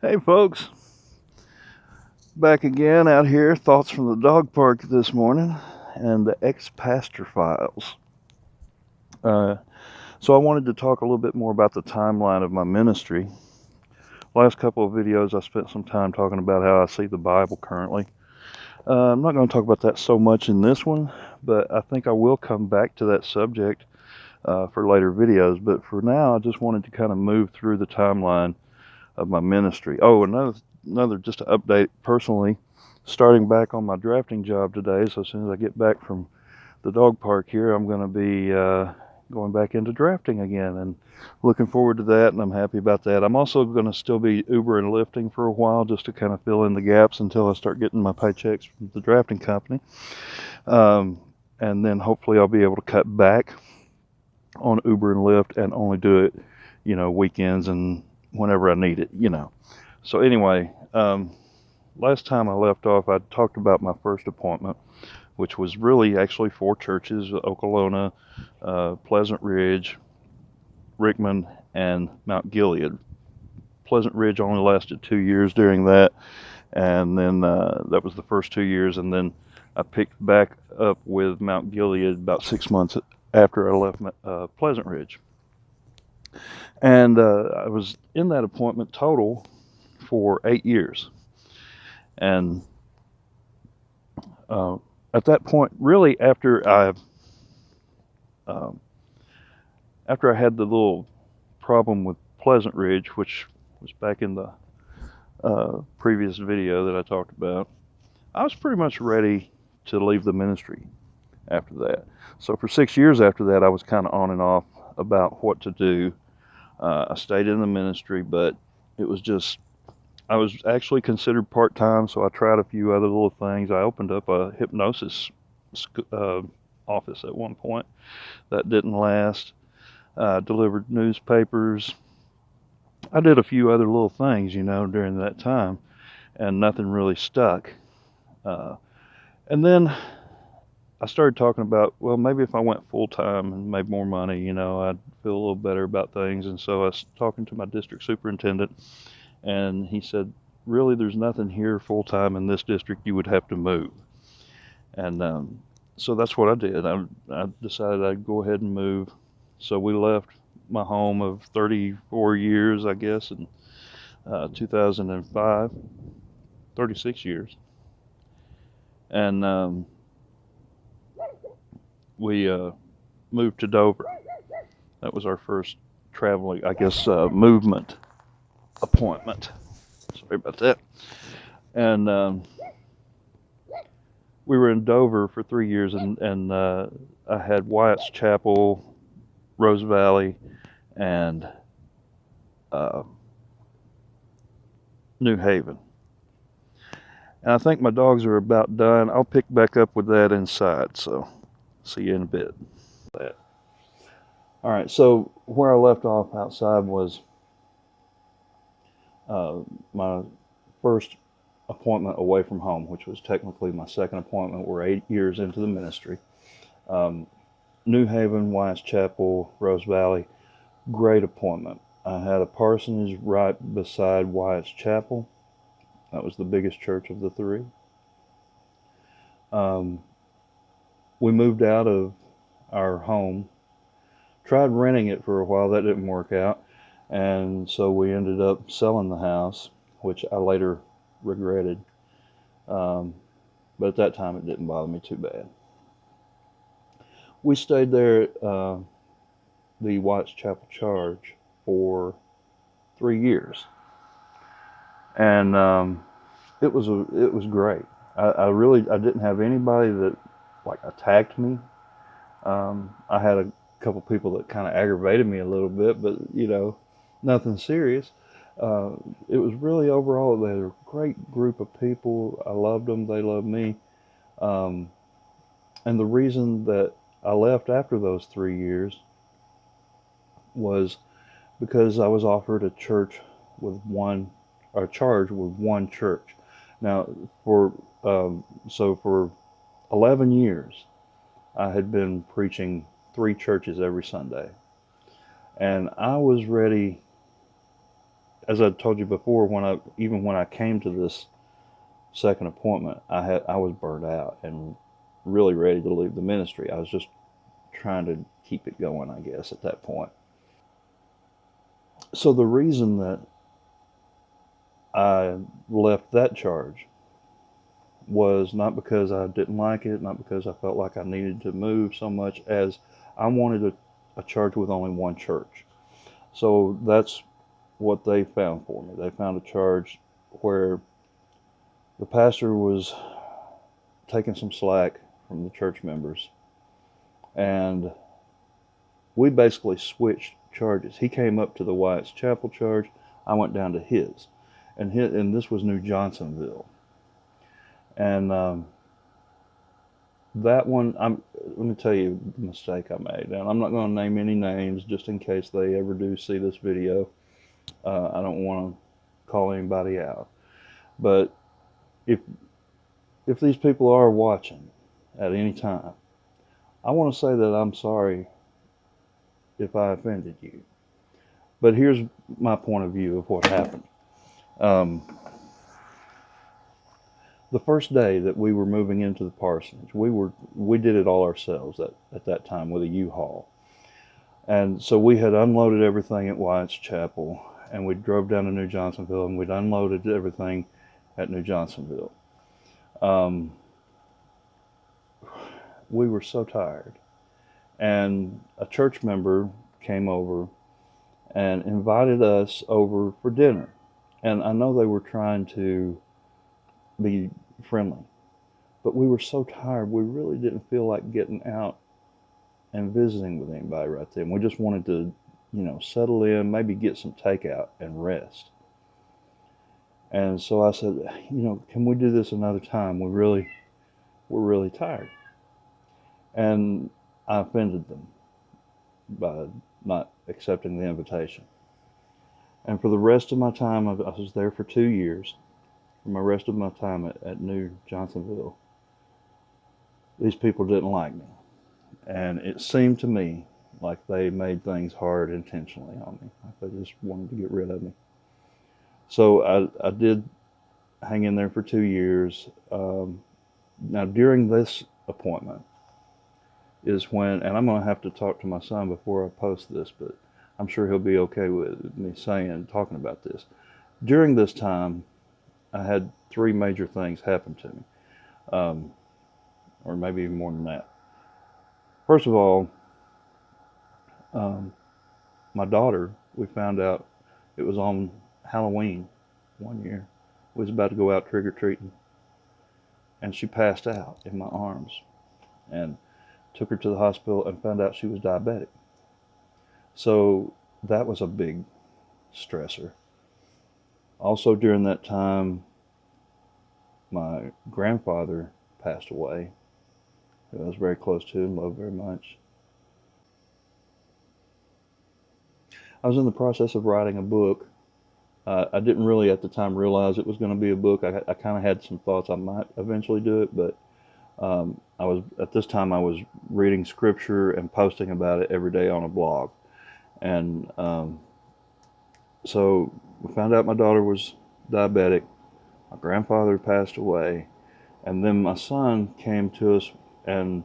Hey folks, back again out here. Thoughts from the dog park this morning and the ex-pastor files. So I wanted to talk a little bit more about the timeline of my ministry. Last couple of videos I spent some time talking about how I see the Bible currently. I'm not going to talk about that so much in this one, but I think I will come back to that subject for later videos. But for now, I just wanted to kind of move through the timeline of my ministry. Oh, another just to update personally, starting back on my drafting job today. So as soon as I get back from the dog park here, I'm going to be going back into drafting again, and looking forward to that, and I'm happy about that. I'm also going to still be Uber and lifting for a while just to kind of fill in the gaps until I start getting my paychecks from the drafting company. And then hopefully I'll be able to cut back on Uber and Lyft and only do it, weekends and whenever I need it. So anyway, last time I left off, I talked about my first appointment, which was really actually 4 churches: Okolona, Pleasant Ridge, Rickman, and Mount Gilead. Pleasant Ridge only lasted 2 years during that, and then that was the first 2 years, and then I picked back up with Mount Gilead about 6 months after I left Pleasant Ridge. And I was in that appointment total for 8 years. And at that point, really after I had the little problem with Pleasant Ridge, which was back in the previous video that I talked about, I was pretty much ready to leave the ministry after that. So for 6 years after that, I was kind of on and off about what to do. I stayed in the ministry, but it was just, I was actually considered part-time, so I tried a few other little things. I opened up a hypnosis office at one point. That didn't last. Delivered newspapers. I did a few other little things, during that time, and nothing really stuck. And then I started talking about, well, maybe if I went full-time and made more money, I'd feel a little better about things. And so I was talking to my district superintendent, and he said, really, there's nothing here full-time in this district. You would have to move. And so that's what I did. I decided I'd go ahead and move. So we left my home of 34 years, I guess, in 2005, 36 years. And we moved to Dover. That was our first traveling, I guess, movement appointment. Sorry about that. And we were in Dover for 3 years, and I had Wyatt's Chapel, Rose Valley, and New Haven. And I think my dogs are about done. I'll pick back up with that inside, so see you in a bit. All right, so where I left off outside was my first appointment away from home, which was technically my second appointment. We're 8 years into the ministry. New Haven, Wyatt's Chapel, Rose Valley, great appointment. I had a parsonage right beside Wyatt's Chapel. That was the biggest church of the 3. We moved out of our home, tried renting it for a while. That didn't work out, and so we ended up selling the house, which I later regretted. But at that time, it didn't bother me too bad. We stayed there at the Wyatt's Chapel Charge for 3 years, and it was great. I didn't have anybody that attacked me. I had a couple people that kind of aggravated me a little bit, but nothing serious. It was really, overall, they were a great group of people. I loved them. They loved me. And the reason that I left after those 3 years was because I was offered a charge with one church. Now, for 11 years, I had been preaching 3 churches every Sunday, and I was ready as I told you before, even when I came to this second appointment, I was burned out and really ready to leave the ministry. I was just trying to keep it going, I guess, at that point. So the reason that I left that charge was not because I didn't like it, not because I felt like I needed to move so much, as I wanted a charge with only one church. So that's what they found for me. They found a charge where the pastor was taking some slack from the church members, and we basically switched charges. He came up to the Wyatt's Chapel charge. I went down to his, and this was New Johnsonville. And that one, let me tell you the mistake I made. And I'm not going to name any names just in case they ever do see this video. I don't want to call anybody out. But if these people are watching at any time, I want to say that I'm sorry if I offended you. But here's my point of view of what happened. The first day that we were moving into the parsonage, we did it all ourselves at that time with a U-Haul. And so we had unloaded everything at Wyatt's Chapel, and we drove down to New Johnsonville, and we'd unloaded everything at New Johnsonville. We were so tired. And a church member came over and invited us over for dinner. And I know they were trying to be friendly, but we were so tired, we really didn't feel like getting out and visiting with anybody right then. We just wanted to, settle in, maybe get some takeout and rest. And so I said, can we do this another time? We're really tired. And I offended them by not accepting the invitation. And for the rest of my time, I was there for 2 years. For my rest of my time at New Johnsonville, these people didn't like me. And it seemed to me like they made things hard intentionally on me. Like they just wanted to get rid of me. So I did hang in there for 2 years. Now, during this appointment is when, and I'm going to have to talk to my son before I post this, but I'm sure he'll be okay with me talking about this. During this time, I had 3 major things happen to me, or maybe even more than that. First of all, my daughter, we found out it was on Halloween one year. We was about to go out trick-or-treating, and she passed out in my arms, and took her to the hospital and found out she was diabetic. So that was a big stressor. Also during that time, my grandfather passed away, who I was very close to and loved very much. I was in the process of writing a book. I didn't really at the time realize it was going to be a book. I kind of had some thoughts I might eventually do it, but at this time I was reading scripture and posting about it every day on a blog. And so we found out my daughter was diabetic. My grandfather passed away. And then my son came to us, and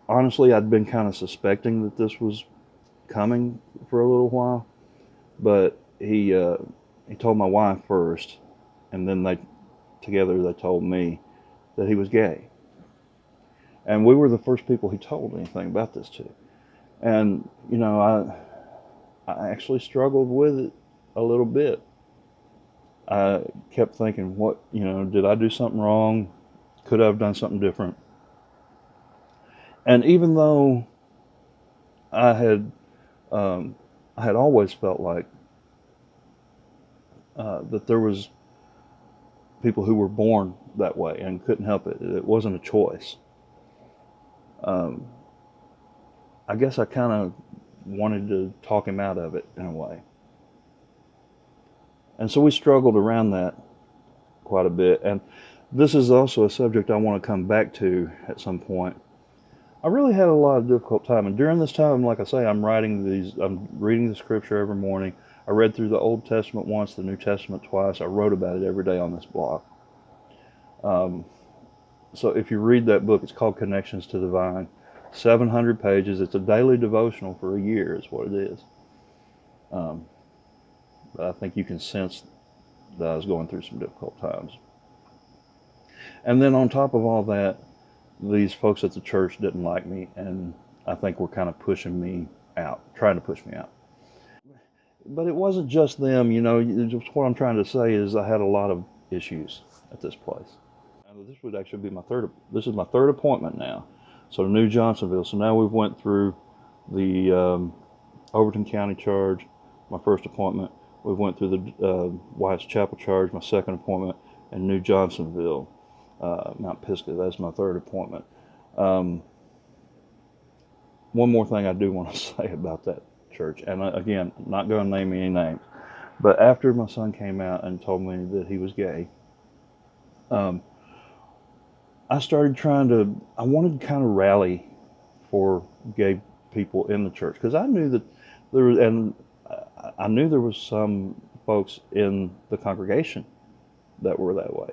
honestly, I'd been kind of suspecting that this was coming for a little while, but he told my wife first, and then they told me that he was gay. And we were the first people he told anything about this to. And, I actually struggled with it a little bit. I kept thinking, did I do something wrong? Could I have done something different? And even though I had always felt like that there was people who were born that way and couldn't help it. It wasn't a choice. I guess I kind of wanted to talk him out of it in a way. And so we struggled around that quite a bit. And this is also a subject I want to come back to at some point. I really had a lot of difficult time. And during this time, like I say, I'm reading the scripture every morning. I read through the Old Testament once, the New Testament twice. I wrote about it every day on this blog. So if you read that book, it's called Connections to the Vine. 700 pages. It's a daily devotional for a year is what it is. But I think you can sense that I was going through some difficult times. And then on top of all that, these folks at the church didn't like me, and I think were kind of pushing me out, trying to push me out. But it wasn't just them, you know. Just what I'm trying to say is I had a lot of issues at this place. And this would actually be this is my third appointment now. So New Johnsonville. So now we've went through the Overton County charge, my first appointment. We went through the White's Chapel charge, my second appointment, and New Johnsonville, Mount Pisgah. That's my third appointment. One more thing I do want to say about that church, and again, not going to name any names, but after my son came out and told me that he was gay, I started I wanted to kind of rally for gay people in the church, because I knew that there was, and I knew there was some folks in the congregation that were that way,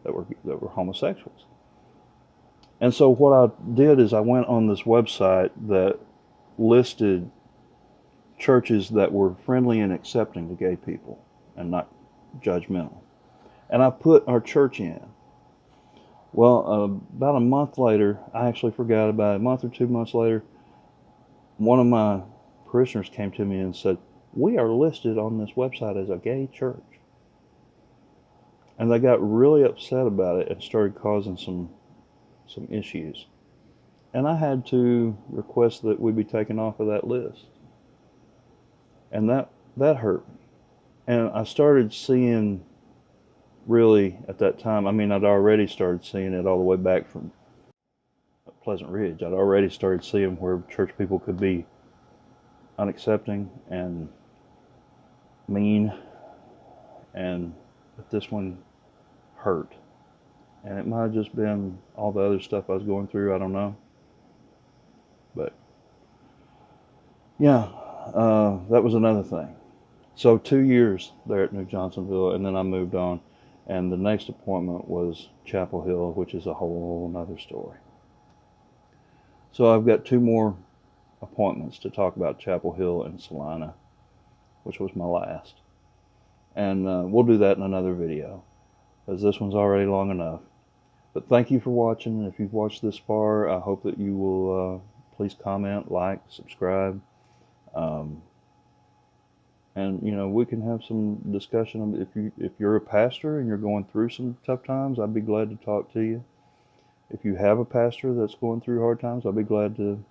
that were homosexuals. And so what I did is I went on this website that listed churches that were friendly and accepting to gay people and not judgmental. And I put our church in. Well, about a month later, I actually forgot about it. A month or 2 months later, one of my parishioners came to me and said, "We are listed on this website as a gay church." And they got really upset about it and started causing some issues. And I had to request that we be taken off of that list. And that hurt me. And I started seeing, really, at that time, I mean, I'd already started seeing it all the way back from Pleasant Ridge. I'd already started seeing where church people could be unaccepting and mean, but this one hurt. And it might have just been all the other stuff I was going through, I don't know. But yeah, that was another thing. So 2 years there at New Johnsonville, and then I moved on, and the next appointment was Chapel Hill, which is a whole nother story. So I've got 2 more appointments to talk about Chapel Hill and Salina, which was my last. And we'll do that in another video, because this one's already long enough. But thank you for watching. If you've watched this far, I hope that you will please comment, like, subscribe. And you know, we can have some discussion. If you're a pastor and you're going through some tough times, I'd be glad to talk to you. If you have a pastor that's going through hard times, I'd be glad to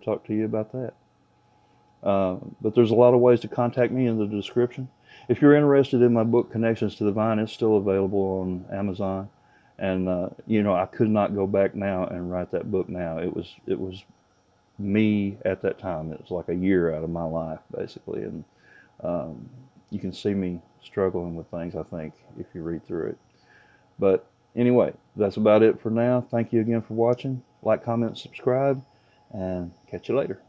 talk to you about that. But there's a lot of ways to contact me in the description. If you're interested in my book, Connections to the Vine, it's still available on Amazon. And you know, I could not go back now and write that book now. It was me at that time. It was like a year out of my life, basically. And you can see me struggling with things, I think, if you read through it. But anyway, that's about it for now. Thank you again for watching. Like, comment, subscribe, and catch you later.